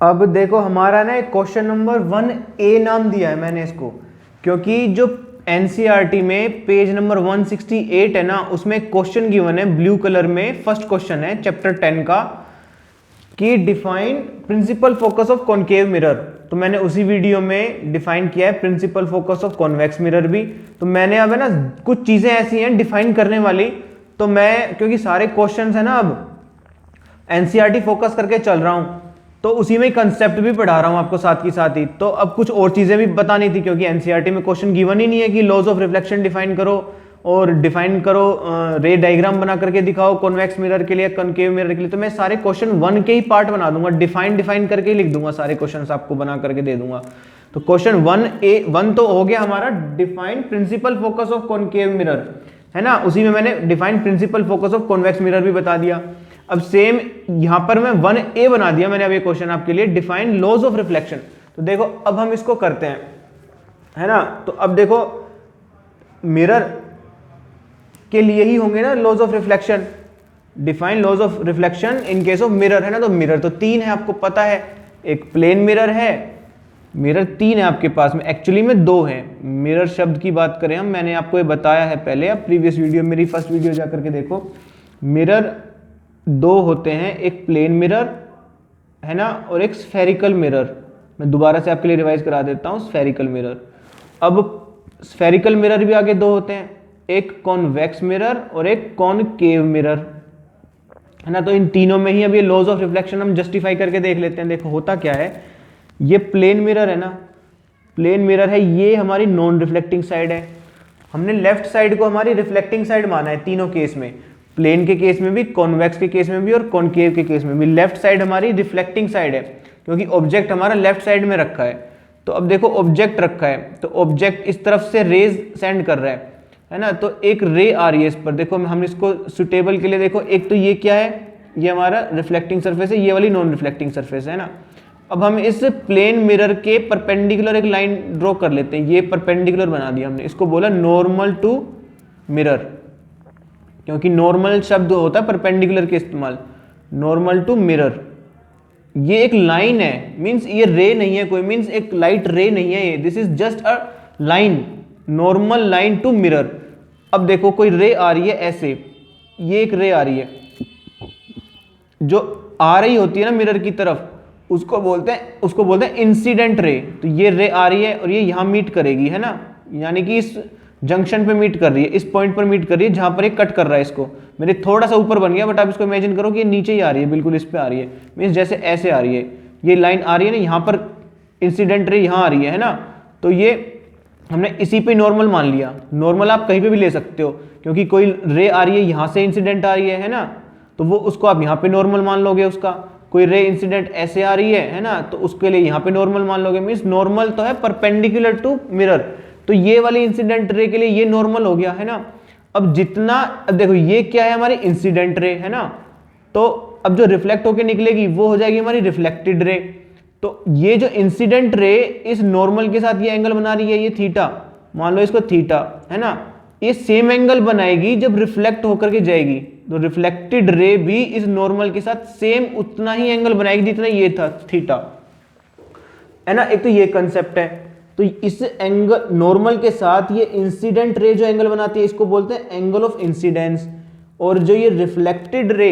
अब देखो हमारा ना क्वेश्चन नंबर 1A नाम दिया है मैंने इसको, क्योंकि जो एनसीईआरटी में पेज नंबर 168 है ना, उसमें क्वेश्चन गिवन है ब्लू कलर में। फर्स्ट क्वेश्चन है चैप्टर 10 का कि define principal focus of concave mirror. तो मैंने उसी वीडियो में डिफाइन किया है principal focus of convex mirror भी। तो मैंने अब है ना कुछ चीजें ऐसी हैं डिफाइन करने वाली, तो मैं क्योंकि सारे क्वेश्चंस है ना अब एनसीईआरटी फोकस करके चल रहा हूं, तो उसी में कंसेप्ट भी पढ़ा रहा हूं आपको साथ की साथ ही। तो अब कुछ और चीजें भी बतानी थी, क्योंकि एनसीईआरटी में क्वेश्चन गिवन ही नहीं है कि लॉज ऑफ रिफ्लेक्शन डिफाइन करो और डिफाइन करो रे डायग्राम बना करके दिखाओ कॉन्वेक्स मिरर के लिए, कॉनकेव मिरर के लिए। तो मैं सारे क्वेश्चन 1 के ही पार्ट बना दूंगा, डिफाइन करके ही लिख दूंगा, सारे क्वेश्चन आपको बना करके दे दूंगा। तो क्वेश्चन 1 तो हो गया हमारा, define principal focus of concave mirror, है ना। उसी में मैंने define principal focus of convex mirror भी बता दिया। अब सेम यहां पर मैं 1A बना दिया मैंने अब ये क्वेश्चन आपके लिए, डिफाइन लॉज ऑफ रिफ्लेक्शन। तो देखो अब हम इसको करते हैं, है ना। तो अब देखो मिरर के लिए ही होंगे ना laws of reflection, define laws of reflection in case of mirror, है ना। तो मिरर तो 3 है, आपको पता है, एक प्लेन मिरर है, मिरर 3 है आपके पास में, एक्चुअली में 2 है। मिरर शब्द की बात करें हम, मैंने आपको ये बताया है पहले, अब प्रीवियस वीडियो, मेरी फर्स्ट वीडियो जाकर के देखो। मिरर 2 होते हैं, एक प्लेन मिरर है ना और एक स्फेरिकल मिरर। मैं दोबारा से आपके लिए रिवाइज करा देता हूं, स्फेरिकल मिरर। अब स्फेरिकल मिरर भी आगे 2 होते हैं, एक कॉन्वेक्स मिरर और एक कॉनकेव मिरर, है ना। तो इन तीनों में ही अब ये लॉज ऑफ रिफ्लेक्शन हम जस्टिफाई करके देख लेते हैं। देखो होता क्या है, ये प्लेन मिरर है ना, प्लेन मिरर है, ये हमारी नॉन रिफ्लेक्टिंग साइड है। हमने लेफ्ट साइड को हमारी रिफ्लेक्टिंग साइड माना है तीनों केस में, प्लेन के केस में भी, कॉन्वेक्स के केस में भी और कॉनकेव के केस में भी। लेफ्ट साइड हमारी रिफ्लेक्टिंग साइड है, क्योंकि ऑब्जेक्ट हमारा लेफ्ट साइड में रखा है। तो अब देखो ऑब्जेक्ट रखा है, तो ऑब्जेक्ट इस तरफ से रेज सेंड कर रहा है ना। तो एक रे आ रही है इस पर, देखो हम इसको सुटेबल के लिए देखो, एक तो ये क्या है, ये हमारा रिफ्लेक्टिंग सरफेस है, ये वाली नॉन रिफ्लेक्टिंग सरफेस है ना। अब हम इस प्लेन मिरर के परपेंडिकुलर एक लाइन ड्रॉ कर लेते हैं, ये परपेंडिकुलर बना दिया हमने, इसको बोला नॉर्मल टू मिरर, क्योंकि नॉर्मल शब्द होता है परपेंडिकुलर के इस्तेमाल, नॉर्मल टू मिरर। ये एक लाइन है, मींस ये रे नहीं है कोई, मींस एक लाइट रे नहीं है ये, this is just a line, normal line to mirror. अब देखो कोई रे आ रही है ऐसे, ये एक रे आ रही है जो आ रही होती है ना मिरर की तरफ, उसको बोलते हैं इंसिडेंट रे। तो ये रे आ रही है और ये यहां मीट करेगी, है ना, यानी कि इस जंक्शन पे मीट कर रही है, इस पॉइंट पर मीट कर रही है जहां पर ये कट कर रहा है इसको। मेरे थोड़ा सा ऊपर बन गया, बट आप इसको इमेजिन करो कि ये नीचे ही आ रही है, बिल्कुल इस पे आ रही है, मीन्स जैसे ऐसे आ रही है, ये लाइन आ रही है ना, यहाँ पर इंसिडेंट रे यहाँ आ रही है ना। तो ये हमने इसी पे नॉर्मल मान लिया। नॉर्मल आप कहीं पे भी ले सकते हो, क्योंकि कोई रे आ रही है यहाँ से इंसिडेंट आ रही है ना, तो वो उसको आप यहाँ पे नॉर्मल मान लोगे उसका। कोई रे इंसिडेंट ऐसे आ रही है ना, तो उसके लिए यहाँ पे नॉर्मल मान लोगे, मीन्स नॉर्मल तो है परपेंडिकुलर टू मिरर। तो ये वाली इंसिडेंट रे के लिए ये नॉर्मल हो गया, है ना। अब जितना, अब देखो ये क्या है हमारी इंसिडेंट रे, है ना। तो अब जो रिफ्लेक्ट होके निकलेगी वो हो जाएगी हमारी रिफ्लेक्टेड रे। तो ये जो इंसिडेंट रे इस नॉर्मल के साथ ये एंगल बना रही है, ये थीटा, मान लो इसको थीटा, है ना। ये सेम एंगल बनाएगी जब रिफ्लेक्ट होकर के जाएगी, तो रिफ्लेक्टेड रे भी इस नॉर्मल के साथ सेम उतना ही एंगल बनाएगी जितना ये था थीटा, है ना। एक तो ये कंसेप्ट है। तो इस एंगल नॉर्मल के साथ ये इंसिडेंट रे जो एंगल बनाती है इसको बोलते हैं एंगल ऑफ इंसिडेंस, और जो ये रिफ्लेक्टेड रे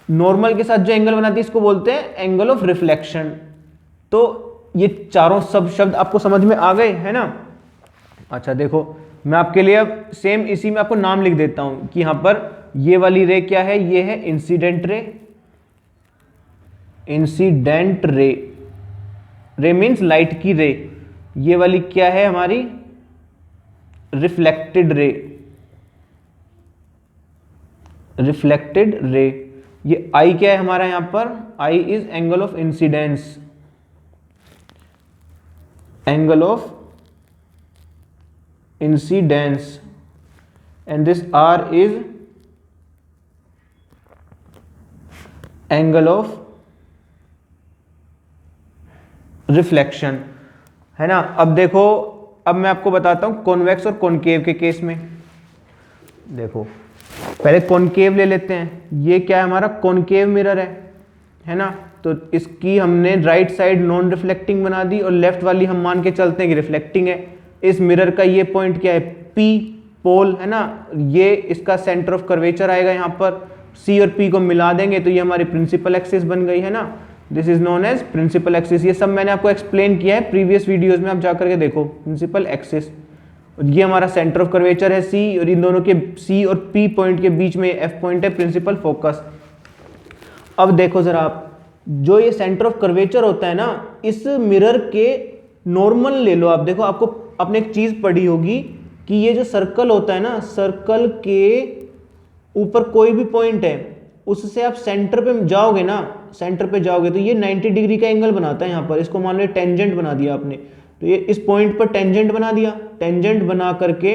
नॉर्मल के साथ जो एंगल बनाती है इसको बोलते हैं एंगल ऑफ रिफ्लेक्शन। तो ये चारों सब शब्द आपको समझ में आ गए, है ना। अच्छा देखो मैं आपके लिए अब सेम इसी में आपको नाम लिख देता हूं कि यहां पर ये वाली रे क्या है, ये है इंसिडेंट रे, इंसिडेंट रे, रे मीन्स लाइट की रे। ये वाली क्या है हमारी रिफ्लेक्टेड रे, रिफ्लेक्टेड रे। ये आई क्या है हमारा यहां पर, I is angle of incidence, angle of incidence, and this R is angle of reflection, है ना। अब देखो, अब मैं आपको बताता हूं कॉन्वेक्स और कॉनकेव के केस में। देखो पहले कॉनकेव ले लेते हैं, ये क्या है हमारा कॉनकेव मिरर है ना। तो इसकी हमने राइट साइड नॉन रिफ्लेक्टिंग बना दी और लेफ्ट वाली हम मान के चलते हैं कि रिफ्लेक्टिंग है। इस मिरर का ये पॉइंट क्या है, पी पोल है ना, ये इसका सेंटर ऑफ कर्वेचर आएगा यहाँ पर। सी और पी को मिला देंगे तो ये हमारी प्रिंसिपल एक्सिस बन गई है ना, this is known as principal axis. ये सब मैंने आपको एक्सप्लेन किया है प्रीवियस वीडियोस में, आप जाकर के देखो। प्रिंसिपल एक्सिस, ये हमारा सेंटर ऑफ कर्वेचर है सी, और इन दोनों के सी और पी पॉइंट के बीच में एफ पॉइंट है प्रिंसिपल फोकस। अब देखो जरा आप, जो ये सेंटर ऑफ कर्वेचर होता है ना, इस मिरर के नॉर्मल ले लो आप। देखो आपको आपने एक चीज पढ़ी होगी कि ये जो सर्कल होता है ना, सर्कल के ऊपर कोई भी पॉइंट है उससे आप सेंटर पे जाओगे ना, सेंटर पे जाओगे तो ये 90 डिग्री का एंगल बनाता है। यहाँ पर इसको मान लो टेंजेंट बना दिया आपने, तो ये इस पॉइंट पर टेंजेंट बना दिया। टेंजेंट बना करके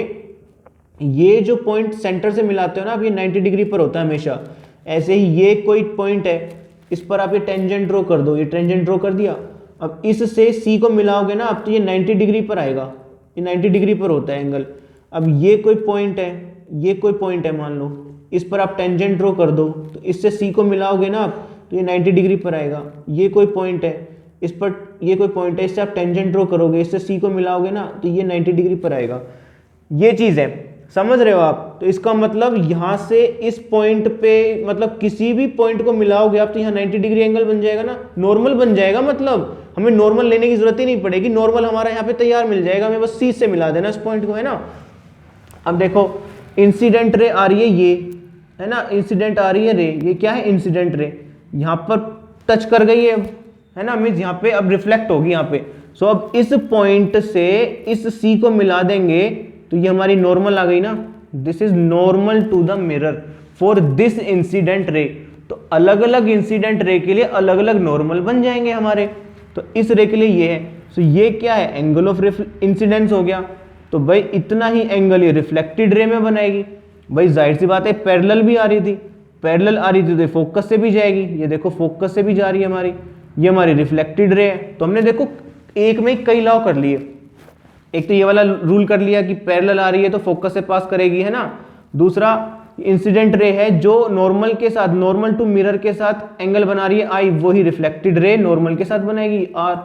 ये जो पॉइंट सेंटर से मिलाते हो ना आप, ये 90 डिग्री पर होता है हमेशा। ऐसे ही ये कोई पॉइंट है, इस पर आप ये टेंजेंट ड्रॉ कर दो, ये टेंजेंट ड्रॉ कर दिया। अब इससे सी को मिलाओगे ना आप, तो ये 90 डिग्री पर आएगा, ये 90 डिग्री पर होता है एंगल। अब ये कोई पॉइंट है, ये कोई पॉइंट है मान लो, इस पर आप टेंजेंट ड्रॉ कर दो, तो इससे सी को मिलाओगे ना आप, तो ये 90 डिग्री पर आएगा। ये कोई पॉइंट है, इस पर ये कोई पॉइंट है, इससे आप टेंजेंट ड्रॉ करोगे, इससे सी को मिलाओगे ना, तो ये 90 डिग्री पर आएगा। ये चीज़ है, समझ रहे हो आप? तो इसका मतलब यहाँ से इस पॉइंट पे, मतलब किसी भी पॉइंट को मिलाओगे आप, तो यहाँ 90 डिग्री एंगल बन जाएगा ना, नॉर्मल बन जाएगा। मतलब हमें नॉर्मल लेने की जरूरत ही नहीं पड़ेगी, नॉर्मल हमारा यहाँ पे तैयार मिल जाएगा, हमें बस सी से मिला देना इस पॉइंट को, है ना। अब देखो इंसिडेंट रे आ रही है, ये है ना, इंसिडेंट आ रही है रे, ये क्या है, इंसिडेंट रे, यहाँ पर टच कर गई है ना, मीन्स यहाँ पे अब रिफ्लेक्ट होगी यहाँ पे। सो अब इस पॉइंट से इस सी को मिला देंगे तो ये हमारी नॉर्मल आ गई ना, this is normal to the mirror for this incident ray. तो अलग अलग इंसिडेंट रे के लिए अलग अलग नॉर्मल बन जाएंगे हमारे। तो इस रे के लिए ये है, सो ये क्या है, एंगल ऑफ इंसिडेंस हो गया। तो भाई इतना ही एंगल ये रिफ्लेक्टेड रे में बनाएगी। भाई जाहिर सी बात है, पैरेलल भी आ रही थी, पैरेलल आ रही थी तो फोकस से भी जाएगी, ये देखो फोकस से भी जा रही है हमारी, ये हमारी रिफ्लेक्टेड रे है। तो हमने देखो एक में ही कई लॉ कर लिए, एक तो ये वाला रूल कर लिया कि पैरेलल आ रही है तो फोकस से पास करेगी, है ना। दूसरा इंसिडेंट रे है जो नॉर्मल के साथ, नॉर्मल टू मिरर के साथ एंगल बना रही है आई, वही रिफ्लेक्टेड रे नॉर्मल के साथ बनाएगी, R,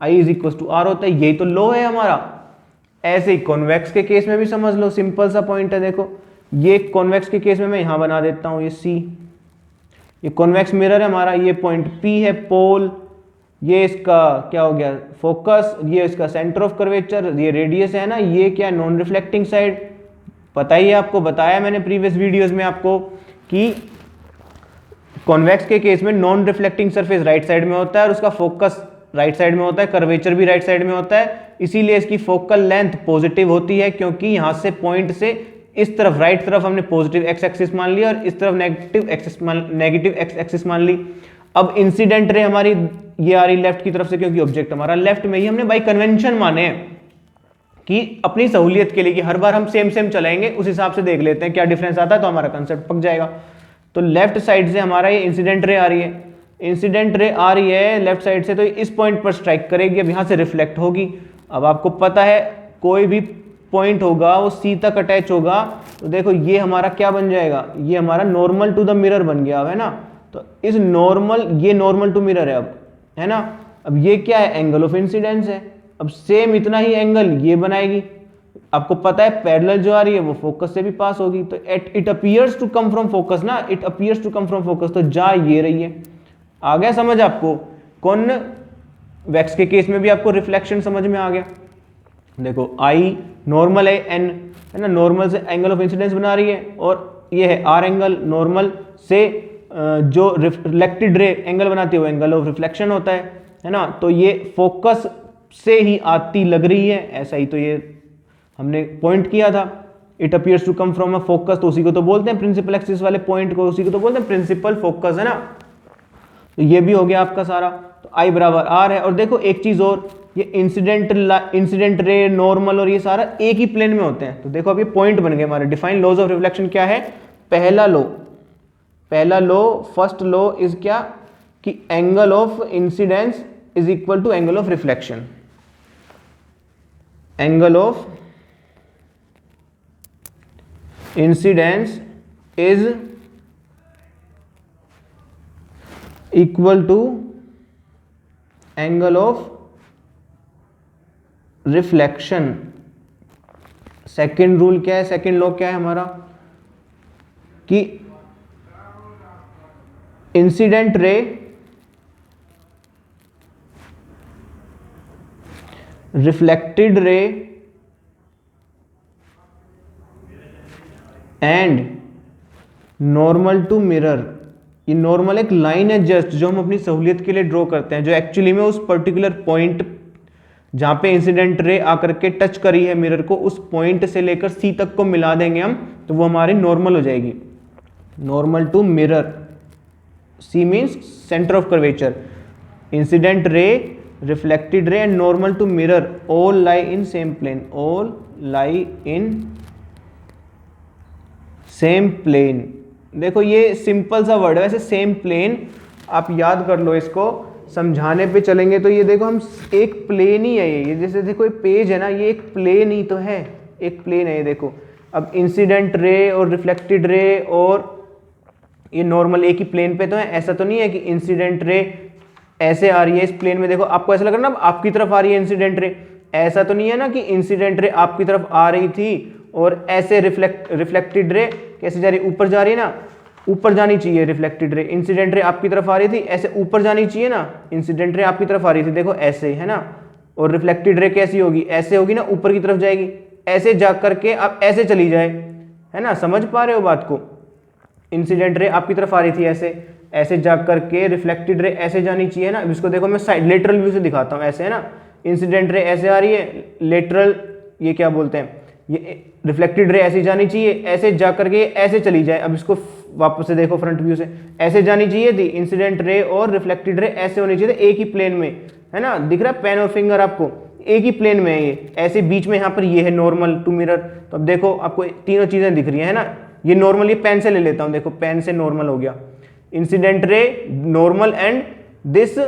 I is equal to R होता है, यही तो लॉ है हमारा। ऐसे ही कॉन्वेक्स के केस में भी समझ लो, सिंपल सा पॉइंट है। देखो ये कॉन्वेक्स के केस में मैं यहां बना देता हूं, ये सी, ये कॉन्वेक्स मिरर है हमारा, ये पॉइंट पी है पोल, ये इसका क्या हो गया फोकस, ये इसका सेंटर ऑफ कर्वेचर, ये रेडियस है ना, ये क्या नॉन रिफ्लेक्टिंग साइड। पता ही है आपको, बताया मैंने प्रीवियस वीडियोस में आपको कि कॉन्वेक्स के केस में non reflecting surface right side में होता है और उसका फोकस राइट साइड में होता है, कर्वेचर भी राइट साइड में होता है, इसीलिए इसकी फोकल लेंथ पॉजिटिव होती है, क्योंकि यहां से पॉइंट से इस तरफ राइट तरफ हमने पॉजिटिव एक्स एक्सिस मान लिया और इस तरफ नेगेटिव एक्स एक्सिस मान ली। अब इंसिडेंट रे हमारी ये आ रही लेफ्ट की तरफ से, क्योंकि ऑब्जेक्ट हमारा लेफ्ट में ही, हमने बाई कन्वेंशन माने हैं कि अपनी सहूलियत के लिए कि हर बार हम सेम सेम चलाएंगे, उस हिसाब से देख लेते हैं क्या डिफरेंस आता है, तो हमारा कंसेप्ट पक जाएगा। तो लेफ्ट साइड से हमारा ये इंसिडेंट रे आ रही है, इंसिडेंट रे आ रही है लेफ्ट साइड से, तो इस पॉइंट पर स्ट्राइक करेगी, अब यहां से रिफ्लेक्ट होगी। अब आपको पता है कोई भी पॉइंट होगा वो सी तक अटैच होगा, तो देखो ये हमारा क्या बन जाएगा, ये हमारा नॉर्मल टू द मिरर बन गया, है ना। तो इस नॉर्मल, ये नॉर्मल टू मिरर है अब, है ना। अब ये क्या है, एंगल ऑफ इंसिडेंस है। अब सेम इतना ही एंगल ये बनाएगी, आपको पता है पैरेलल जो आ रही है वो फोकस से भी पास होगी, तो it appears to come from focus ना, it appears to come from focus, तो जा ये रही है। आ गया समझ आपको? कॉन्वेक्स के केस में भी आपको रिफ्लेक्शन समझ में आ गया। देखो आई नॉर्मल है, एन है ना, नॉर्मल से एंगल ऑफ इंसिडेंस बना रही है, और ये है आर एंगल, नॉर्मल से जो रिफ्लेक्टेड रे एंगल बनाती है वो एंगल ऑफ रिफ्लेक्शन होता है ना। तो ये फोकस से ही आती लग रही है, ऐसा ही तो ये हमने पॉइंट किया था, it appears to come from a focus, तो उसी को तो बोलते हैं प्रिंसिपल एक्सिस वाले पॉइंट को, उसी को तो बोलते हैं प्रिंसिपल फोकस, है ना। तो ये भी हो गया आपका सारा। तो आई बराबर आर है। और देखो एक चीज और, ये इंसिडेंट रे, नॉर्मल और ये सारा एक ही प्लेन में होते हैं। तो देखो अब ये पॉइंट बन गए हमारे। डिफाइन लॉज ऑफ रिफ्लेक्शन क्या है? पहला लॉ, फर्स्ट लॉ इज क्या कि angle of incidence is equal to angle of reflection, angle of incidence is equal to angle of reflection. Second rule क्या है, सेकंड लॉ क्या है हमारा, कि incident ray reflected ray and normal to mirror. ये normal एक line है just, जो हम अपनी सहूलियत के लिए ड्रॉ करते हैं, जो एक्चुअली में उस पर्टिकुलर पॉइंट जहां पे इंसिडेंट रे आकर के टच करी है मिरर को, उस पॉइंट से लेकर सी तक को मिला देंगे हम, तो वो हमारी नॉर्मल हो जाएगी। Normal to mirror, C means centre of curvature. Incident ray, reflected ray and normal to mirror all lie in same plane, all lie in same plane. देखो ये सिंपल सा वर्ड है, वैसे सेम प्लेन आप याद कर लो इसको, समझाने पे चलेंगे तो ये देखो हम एक प्लेन ही है ये जैसे देखो ये पेज है ना, ये एक प्लेन ही तो है, एक प्लेन है ये देखो। अब इंसिडेंट रे और रिफ्लेक्टेड रे और ये नॉर्मल एक ही प्लेन पे तो है, ऐसा तो नहीं है कि इंसिडेंट रे ऐसे आ रही है इस प्लेन में, देखो आपको ऐसा लग रहा है ना आपकी तरफ आ रही है इंसिडेंट रे, ऐसा तो नहीं है ना कि इंसिडेंट रे आपकी तरफ आ रही थी और ऐसे रिफ्लेक्टेड रे कैसे जा रही है, ऊपर जा रही है ना, ऊपर जानी चाहिए रिफ्लेक्टेड रे। इंसिडेंट रे आपकी तरफ आ रही थी, ऐसे ऊपर जानी चाहिए ना, इंसिडेंट रे आपकी तरफ आ रही थी देखो ऐसे है ना, और रिफ्लेक्टेड रे कैसी होगी, ऐसे होगी ना, ऊपर की तरफ जाएगी, ऐसे जा करके आप ऐसे चली जाए, है ना, समझ पा रहे हो बात को। इंसिडेंट रे आपकी तरफ आ रही थी ऐसे, ऐसे जा करके रिफ्लेक्टेड रे ऐसे जानी चाहिए ना। अब इसको देखो मैं साइड लेटरल व्यू से दिखाता हूँ, ऐसे है ना, इंसिडेंट रे ऐसे आ रही है, लेटरल ये क्या बोलते हैं, ये रिफ्लेक्टेड रे ऐसे जानी चाहिए, ऐसे जा करके ऐसे चली जाए। अब इसको वापस से देखो फ्रंट व्यू से, ऐसे जानी चाहिए थी इंसिडेंट रे और रिफ्लेक्टेड रे ऐसे होनी चाहिए थे एक ही प्लेन में, है ना, दिख रहा है पेन और फिंगर आपको, एक ही प्लेन में है ये, ऐसे बीच में यहाँ पर ये है नॉर्मल टू मिरर। तो अब देखो आपको तीनों चीजें दिख रही है ना, ये नॉर्मल, ये पेन से ले लेता हूँ, देखो पेन से नॉर्मल हो गया, incident ray normal and this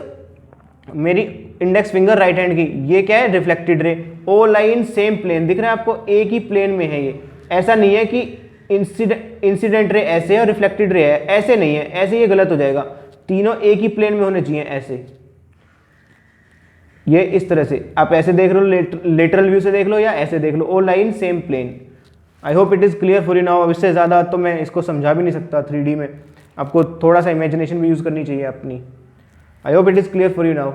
मेरी इंडेक्स फिंगर राइट हैंड की, ये क्या है reflected ray, all lie in same plane, दिख रहा है आपको एक ही प्लेन में है ये। ऐसा नहीं है कि इंसिडेंट रे ऐसे है और रिफ्लेक्टेड रे है, ऐसे नहीं है, ऐसे ये गलत हो जाएगा, तीनों एक ही प्लेन में होने चाहिए ऐसे, ये इस तरह से आप ऐसे देख लो, लेटरल व्यू से देख लो या ऐसे देख लो, all lie in same plane. I hope it is clear for you now. अब इससे ज्यादा तो मैं इसको समझा भी नहीं सकता 3D में, आपको थोड़ा सा इमेजिनेशन भी यूज करनी चाहिए अपनी। आई hope it is clear for you now.